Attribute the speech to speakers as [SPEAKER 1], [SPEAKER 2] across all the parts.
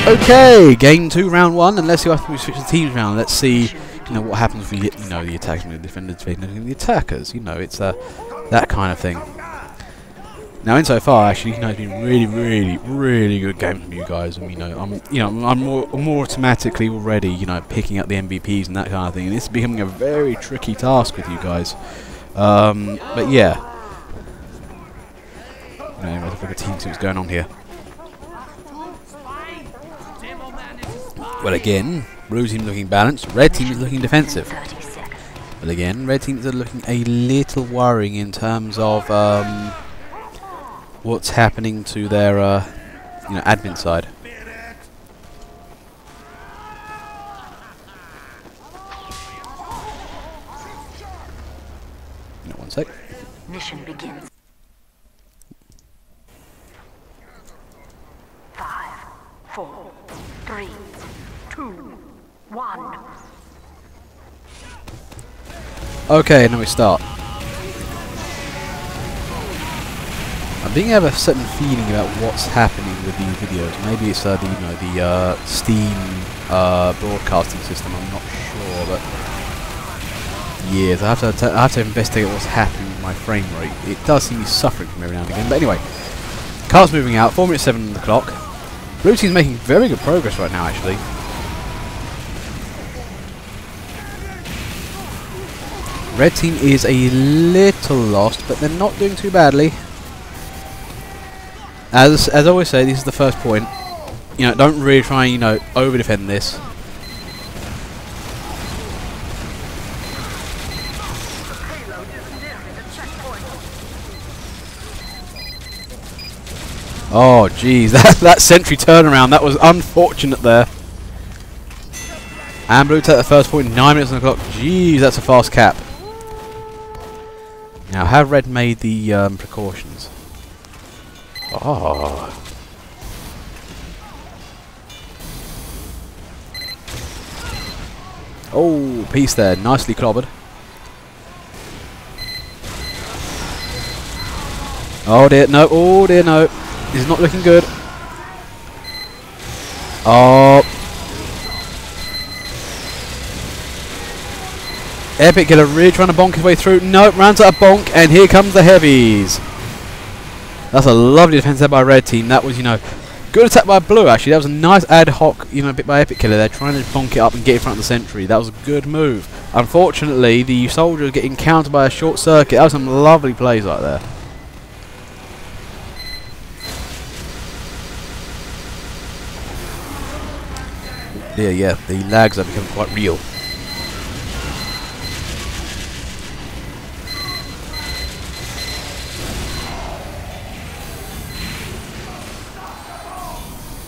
[SPEAKER 1] Okay, game 2, round 1, and let's see after we switch the teams round. Let's see, you know, what happens with the attackers and the defenders facing the attackers. You know, it's that kind of thing. Now, insofar, actually, you know, it's been really good game from you guys. And I'm more automatically already, you know, picking up the MVPs and that kind of thing. And this is becoming a very tricky task with you guys. But yeah, you know, let's look at the team, see what's going on here. Well, again, blue team looking balanced, red team is looking defensive. But again, red teams are looking a little worrying in terms of what's happening to their admin side. One sec.
[SPEAKER 2] Mission begins. 5, 4, 3, 2, 1.
[SPEAKER 1] Okay, now we start. I'm beginning to have a certain feeling about what's happening with these videos. Maybe it's the Steam broadcasting system. I'm not sure, but yes, I have to investigate what's happening with my frame rate. It does seem to be suffering from every now and again. But anyway, car's moving out. 4 minutes 7 on the clock. Blue team's making very good progress right now, actually. Red team is a little lost, but they're not doing too badly. As I always say, this is the first point. You know, don't really try and, you know, over defend this. Oh jeez, that sentry turnaround, that was unfortunate there. And blue take the first point, 9 minutes on the clock. Jeez, that's a fast cap. Now, have red made the precautions? Oh. Oh, piece there, nicely clobbered. Oh dear, no, oh dear, no. This is not looking good. Oh. Epic Killer really trying to bonk his way through. Nope, runs out of bonk, and here comes the heavies. That's a lovely defense there by red team. That was, you know, good attack by blue, actually. That was a nice ad hoc, you know, bit by Epic Killer there, trying to bonk it up and get in front of the sentry. That was a good move. Unfortunately, the soldier getting countered by a short circuit. That was some lovely plays right there. Yeah, the lags are becoming quite real.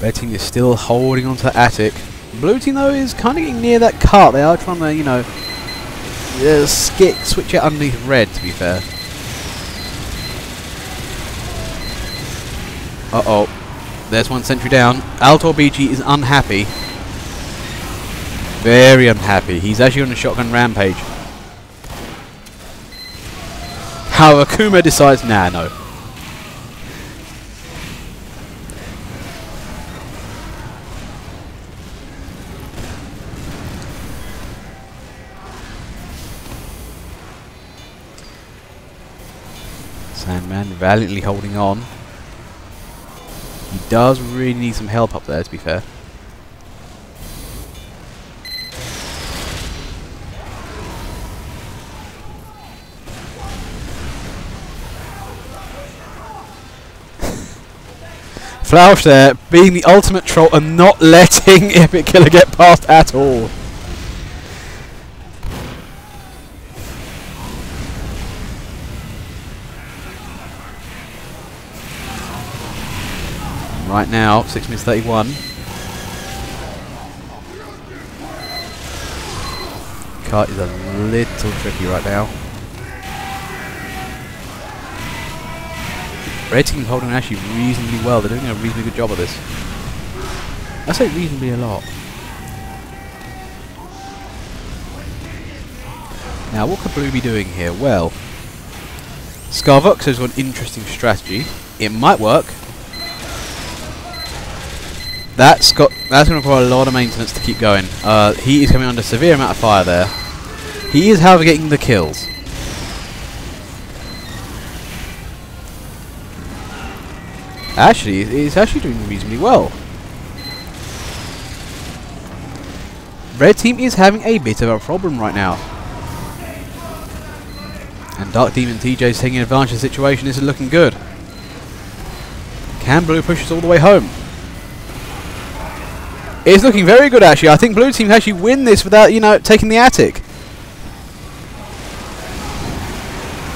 [SPEAKER 1] Red team is still holding on to attic. Blue team, though, is kind of getting near that cart. They are trying to, you know, switch it underneath red, to be fair. Uh-oh. There's one sentry down. Altor BG is unhappy. Very unhappy. He's actually on a shotgun rampage. However, Kuma decides, nah, no. Sandman valiantly holding on. He does really need some help up there, to be fair. Flausch there, being the ultimate troll and not letting Epic Killer get past at all. Right now, 6 minutes 31. Kart is a little tricky right now. Red team's holding actually reasonably well. They're doing a reasonably good job of this. I say reasonably a lot. Now, what could blue be doing here? Well, Scarvox has got an interesting strategy. It might work. That's going to require a lot of maintenance to keep going. He is coming under severe amount of fire there. He is, however, getting the kills. Actually, he's actually doing reasonably well. Red team is having a bit of a problem right now. And Dark Demon TJ is taking advantage of the situation. This is looking good. Can Blue push us all the way home? It's looking very good, actually. I think Blue team can actually win this without, you know, taking the attic.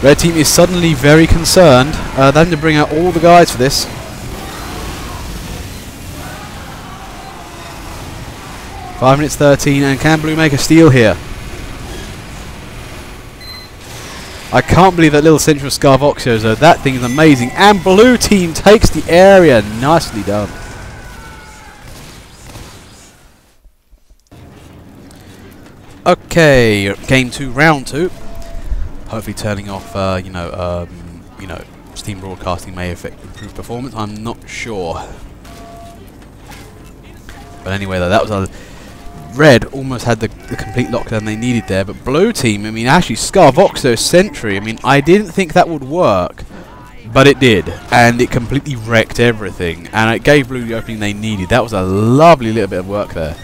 [SPEAKER 1] Red team is suddenly very concerned. They're having to bring out all the guys for this. Five minutes 13, and can Blue make a steal here? I can't believe that little central Scarvoxios though. That thing is amazing. And Blue team takes the area. Nicely done. Okay, game 2, round 2. Hopefully turning off, you know, Steam broadcasting may affect improved performance. I'm not sure. But anyway, though, that was a Red almost had the complete lockdown they needed there, but Blue team, I mean, actually Scarvoxo Sentry, I mean, I didn't think that would work, but it did, and it completely wrecked everything, and it gave Blue the opening they needed. That was a lovely little bit of work there.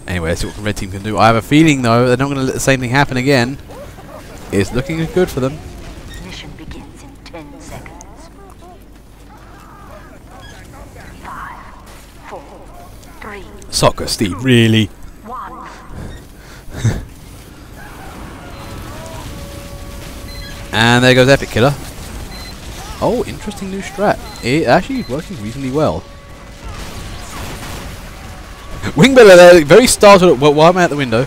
[SPEAKER 1] Anyway, let's see what the Red team can do. I have a feeling, though, they're not going to let the same thing happen again. It's looking good for them.
[SPEAKER 2] Mission begins in 10 seconds. 5, 4, 3,
[SPEAKER 1] Soccer, Steve, really?
[SPEAKER 2] 1.
[SPEAKER 1] And there goes Epic Killer. Oh, interesting new strat. It actually working reasonably well. Wingbella there, very startled. Well, why am I out the window?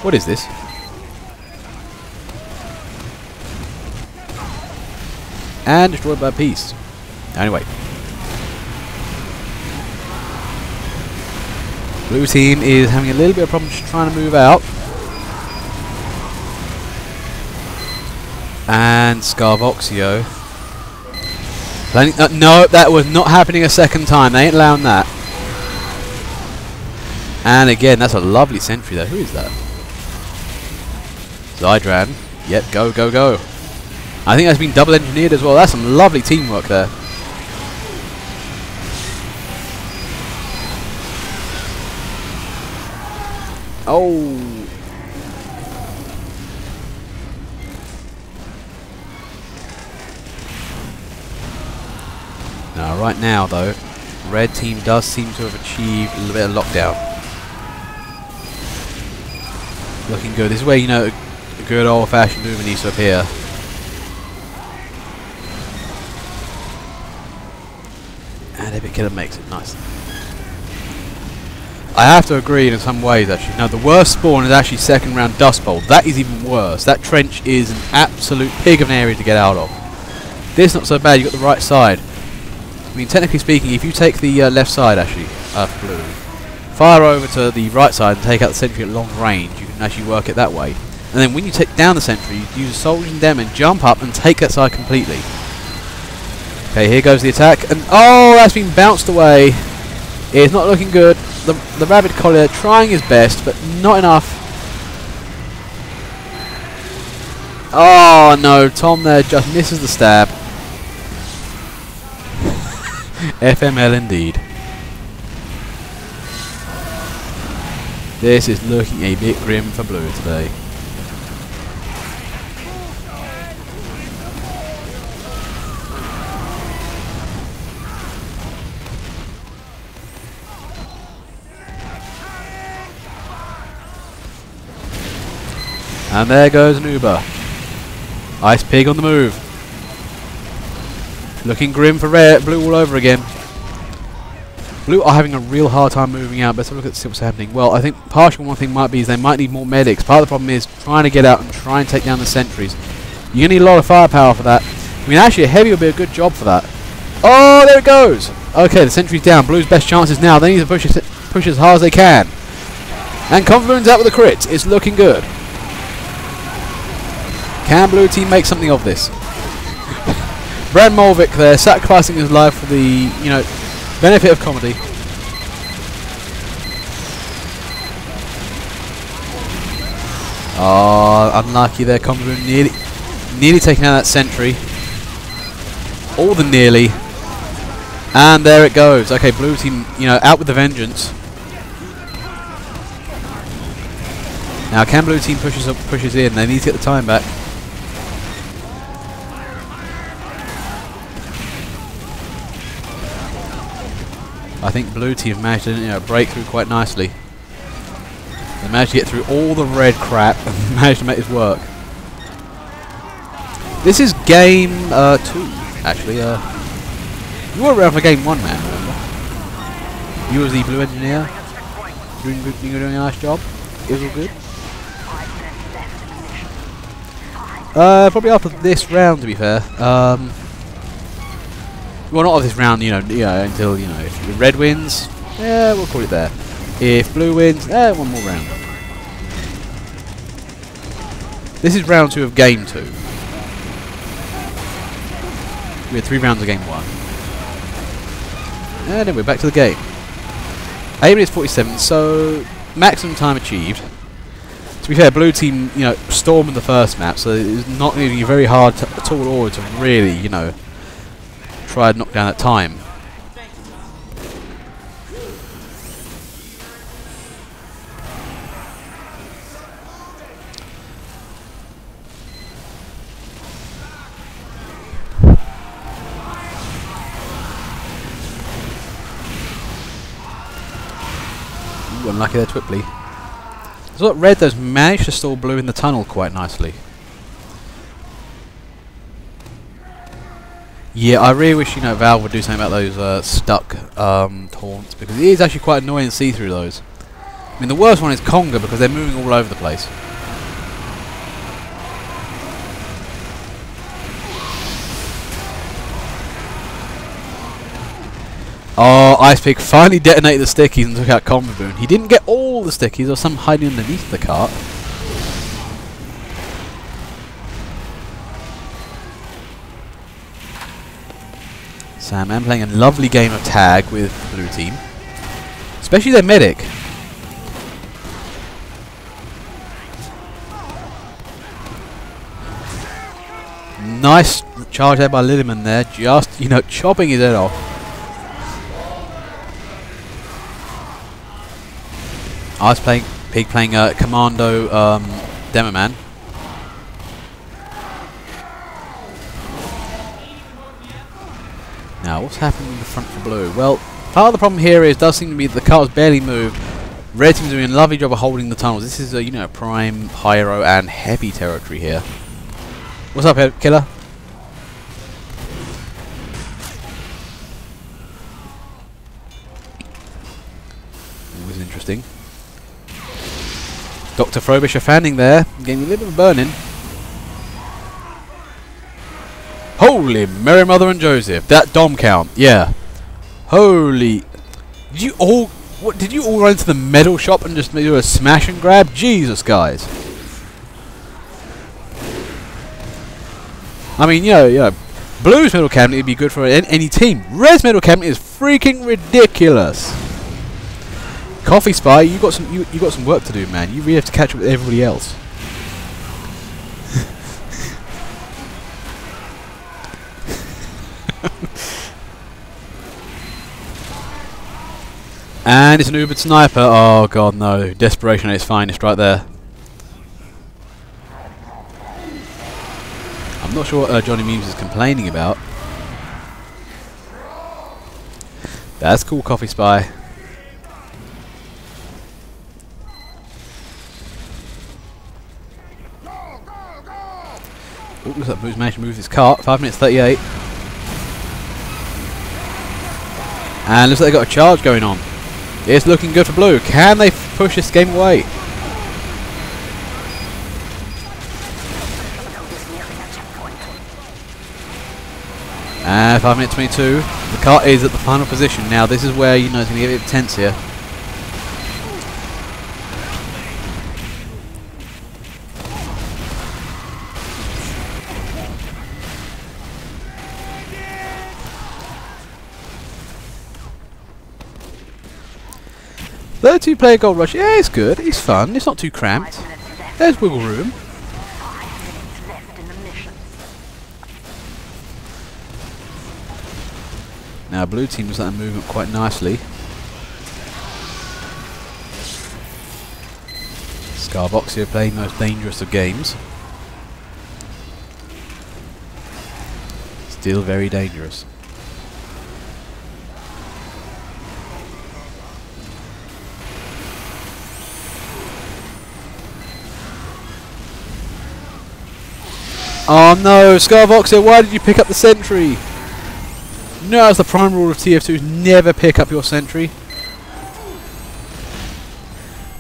[SPEAKER 1] What is this? And destroyed by Peace. Anyway. Blue team is having a little bit of problem just trying to move out. And Scarvoxio. No, that was not happening a second time. They ain't allowing that. And again, that's a lovely sentry there. Who is that? Zydran. Yep, go, go, go. I think that's been double engineered as well. That's some lovely teamwork there. Oh. Now, right now, though, Red team does seem to have achieved a little bit of lockdown. Looking good. This is where, you know, a good old-fashioned movement needs to appear. And Epic Killer makes it nice. I have to agree in some ways, actually. Now, the worst spawn is actually second round Dust Bowl. That is even worse. That trench is an absolute pig of an area to get out of. This not so bad. You've got the right side. I mean, technically speaking, if you take the left side, actually, for Blue, fire over to the right side and take out the sentry at long range, you can actually work it that way. And then when you take down the sentry, you use Soldiers and Demon, jump up and take that side completely. Okay, here goes the attack, and oh, that's been bounced away. It's not looking good. The Rabbit Collier trying his best, but not enough. Oh no, Tom there just misses the stab. FML indeed. This is looking a bit grim for Blue today. And there goes an Uber. Ice Pig on the move. Looking grim for Blue all over again. Blue are having a real hard time moving out. Let's have a look at what's happening. Well, I think partially one thing might be is they might need more medics. Part of the problem is trying to get out and try and take down the sentries. You're going to need a lot of firepower for that. I mean, actually, a heavy will be a good job for that. Oh, there it goes. Okay, the sentry's down. Blue's best chances now. They need to push as hard as they can. And Confluent's out with a crit. It's looking good. Can Blue team make something of this? Brad Mulvick there, sacrificing his life for the, you know, benefit of comedy. Oh, unlucky there, Combo nearly taking out that sentry. All the nearly. And there it goes. Okay, blue team, you know, out with the vengeance. Now, can blue team pushes in? They need to get the time back. I think blue team have managed to, you know, break through quite nicely. They managed to get through all the red crap and managed to make this work. This is game 2, actually. You were around for game 1, man, remember? You was the blue engineer. You were doing a nice job. It was all good. Probably after this round, to be fair. Well, not of this round, you know, until, you know, if red wins, yeah, we'll call it there. If blue wins, one more round. This is round 2 of game 2. We had 3 rounds of game 1. And then we're back to the game. 8 minutes 47, so maximum time achieved. To be fair, blue team, you know, stormed the first map, so it's not going to be very hard at all order to really, you know, try and knock down that time. Ooh, unlucky there, Twipley. So red has managed to stall blue in the tunnel quite nicely. Yeah, I really wish, you know, Valve would do something about those stuck taunts, because it is actually quite annoying to see through those. I mean, the worst one is Conga because they're moving all over the place. Oh, Ice Pig finally detonated the stickies and took out Combo Boon. He didn't get all the stickies, there was some hiding underneath the cart. Sandman playing a lovely game of tag with the blue team. Especially their medic. Nice charge there by Lilliman there, just, you know, chopping his head off. I was playing Pig playing Commando Demo Man. Now, what's happening in the front for blue? Well, part of the problem here is does seem to be that the car's barely moved. Red team's doing a lovely job of holding the tunnels. This is you know, prime, pyro, and heavy territory here. What's up, Killer? Always interesting. Dr. Frobisher fanning there, getting a little bit of a burn-in. Holy Mary, Mother and Joseph, that dom count, yeah. Holy, did you all run into the metal shop and just do a smash and grab? Jesus, guys. I mean, you know, Blue's metal cabinet would be good for any team. Red's metal cabinet is freaking ridiculous. Coffee Spy, you got some work to do, man. You really have to catch up with everybody else. And it's an Ubered sniper. Oh god, no! Desperation at its finest, right there. I'm not sure what Johnny Memes is complaining about. That's cool, Coffee Spy. Oh, looks like Blue's managed to move his cart. 5 minutes 38. And looks like they've got a charge going on. It's looking good for Blue. Can they push this game away? And 5 minutes 22. The cart is at the final position. Now this is where, you know, it's going to get a bit tense here. 32-player Gold Rush. Yeah, it's good. It's fun. It's not too cramped.
[SPEAKER 2] 5 minutes left.
[SPEAKER 1] There's wiggle room.
[SPEAKER 2] 5 minutes left in the mission.
[SPEAKER 1] Now, blue team does that movement quite nicely. Scarboxia playing the most dangerous of games. Still very dangerous. Oh no, Scarboxia, why did you pick up the sentry? No, that's the prime rule of TF2 is never pick up your sentry.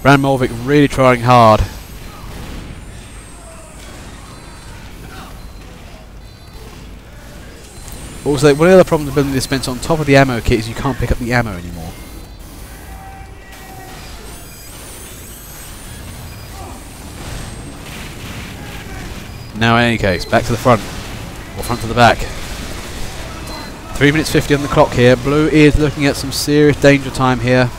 [SPEAKER 1] Brand Molvik really trying hard. Also, one of the other problems with building the dispenser on top of the ammo kit is you can't pick up the ammo anymore. Now in any case, back to the front. Or front to the back. 3 minutes 50 on the clock here. Blue is looking at some serious danger time here.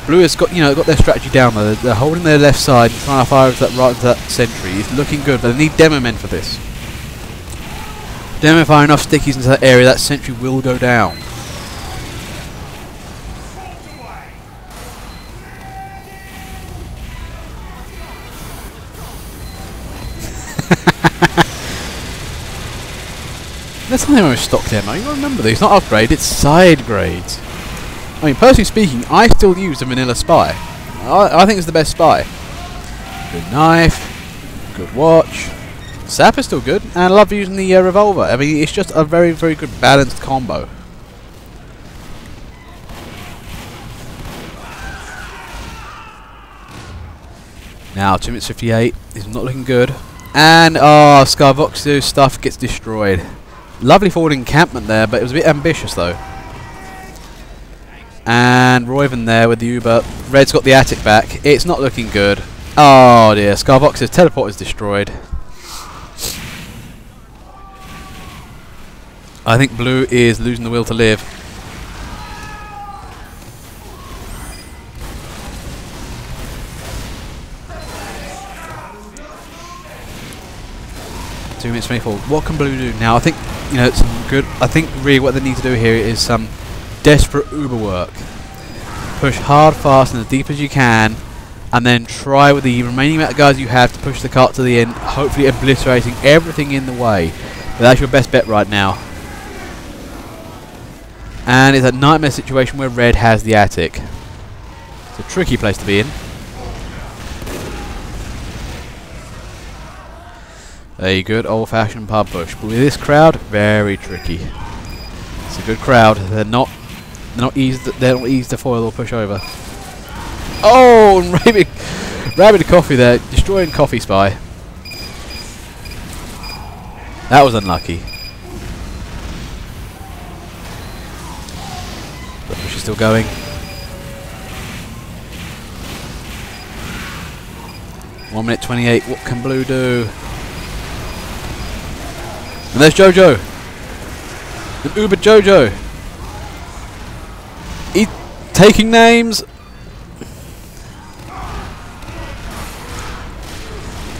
[SPEAKER 1] Blue has got, got their strategy down though. They're holding their left side and trying to fire into that sentry. It's looking good, but they need demo men for this. Demo fire enough stickies into that area, that sentry will go down. There's something wrong with stock demo. You got to remember these, not upgrade, it's side grades. I mean, personally speaking, I still use the vanilla spy. I think it's the best spy. Good knife, good watch. Sap is still good, and I love using the revolver. I mean, it's just a very, very good balanced combo. Now, 2 minutes 58 is not looking good. And, Scarboxia stuff gets destroyed. Lovely forward encampment there, but it was a bit ambitious though. And Royven there with the Uber. Red's got the attic back. It's not looking good. Oh dear, Scarboxia's teleport is destroyed. I think blue is losing the will to live. Two minutes 24. What can blue do now? I think some good. I think really what they need to do here is some desperate Uber work. Push hard, fast, and as deep as you can, and then try with the remaining amount of guys you have to push the cart to the end, hopefully obliterating everything in the way. But that's your best bet right now. And it's a nightmare situation where red has the attic. It's a tricky place to be in. A good old-fashioned pub push, but with this crowd, very tricky. It's a good crowd. They're not easy to foil or push over. Oh, and rabid coffee there, destroying Coffee Spy. That was unlucky. The push is still going. One minute 28. What can blue do? And there's Jojo. An Uber Jojo. He's taking names.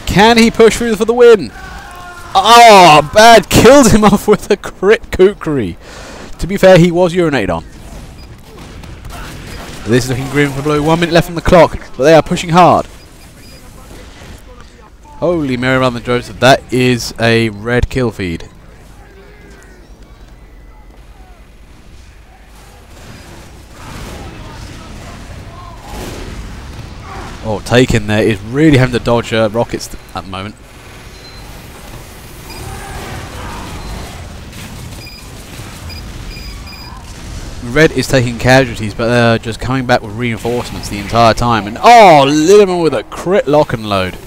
[SPEAKER 1] Can he push through for the win? Oh, bad. Killed him off with a crit kukri. To be fair, he was urinated on. This is looking grim for blue. 1 minute left on the clock, but they are pushing hard. Holy Mary Mother Joseph, that is a red kill feed. Oh, Taken there is really having to dodge rockets at the moment. Red is taking casualties, but they're just coming back with reinforcements the entire time. And oh, Lilleman with a crit lock and load.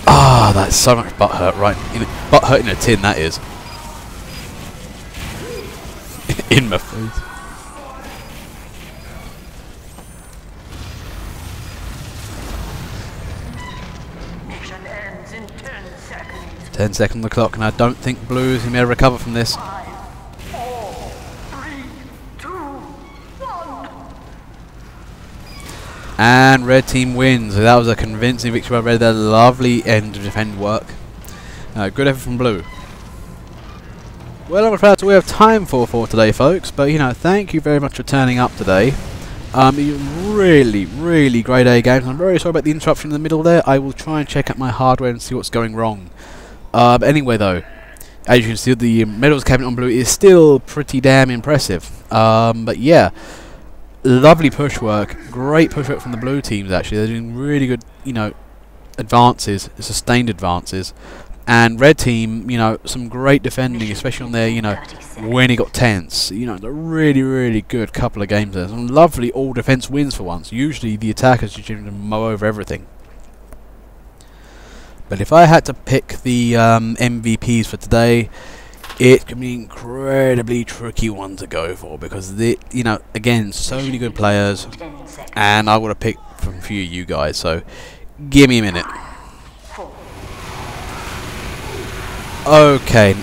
[SPEAKER 1] Ah, that's so much butt hurt, right? Butt hurt in a tin, that is. In my face.
[SPEAKER 2] Mission ends in 10 seconds.
[SPEAKER 1] 10 seconds on the clock, and I don't think blue is going to be able to recover from this.
[SPEAKER 2] 5, 4, 3, 2, 1.
[SPEAKER 1] And red team wins. So that was a convincing victory by red. Their lovely end of defend work. Good effort from blue. Well, I'm afraid that's all we have time for today, folks. But, you know, thank you very much for turning up today. Really great A games. I'm very sorry about the interruption in the middle there. I will try and check out my hardware and see what's going wrong. Anyway, though, as you can see, the medals cabinet on blue is still pretty damn impressive. But yeah, lovely push work. Great push work from the blue teams, actually. They're doing really good, you know, advances, sustained advances. And red team, you know, some great defending, especially on their, you know, when it got tense. You know, a really good couple of games there. Some lovely all-defense wins for once. Usually the attackers just seem to mow over everything. But if I had to pick the MVPs for today, it can be an incredibly tricky one to go for because, you know, again, so many good players, and I would have picked from a few of you guys. So, give me a minute. Okay,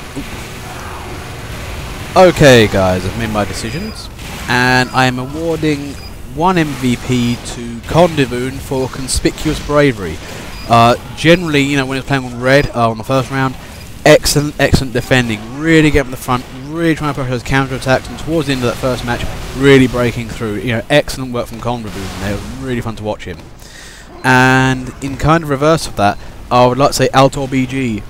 [SPEAKER 1] guys, I've made my decisions, and I am awarding one MVP to Condivoon for conspicuous bravery. Generally, you know, when it's playing on red on the first round, excellent defending, really getting the front, really trying to push those counter attacks, and towards the end of that first match, really breaking through. You know, excellent work from Condivoon there. It was really fun to watch him. And in kind of reverse of that, I would like to say Altor BG.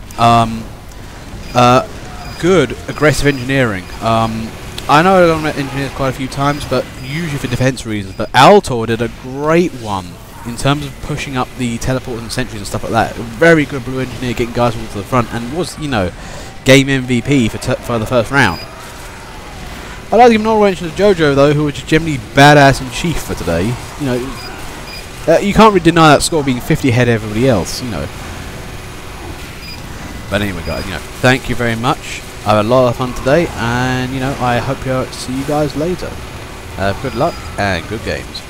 [SPEAKER 1] Good aggressive engineering. I know I've gone about engineers quite a few times, but usually for defense reasons. But Altor did a great one in terms of pushing up the teleports and sentries and stuff like that. A very good blue engineer getting guys all to the front, and was, you know, game MVP for the first round. I'd like to give an honorable mention to Jojo, though, who was just generally badass in chief for today. You know, you can't really deny that score being 50 ahead of everybody else, you know. But anyway, guys, you know, thank you very much. I had a lot of fun today, and, you know, I hope to see you guys later. Good luck and good games.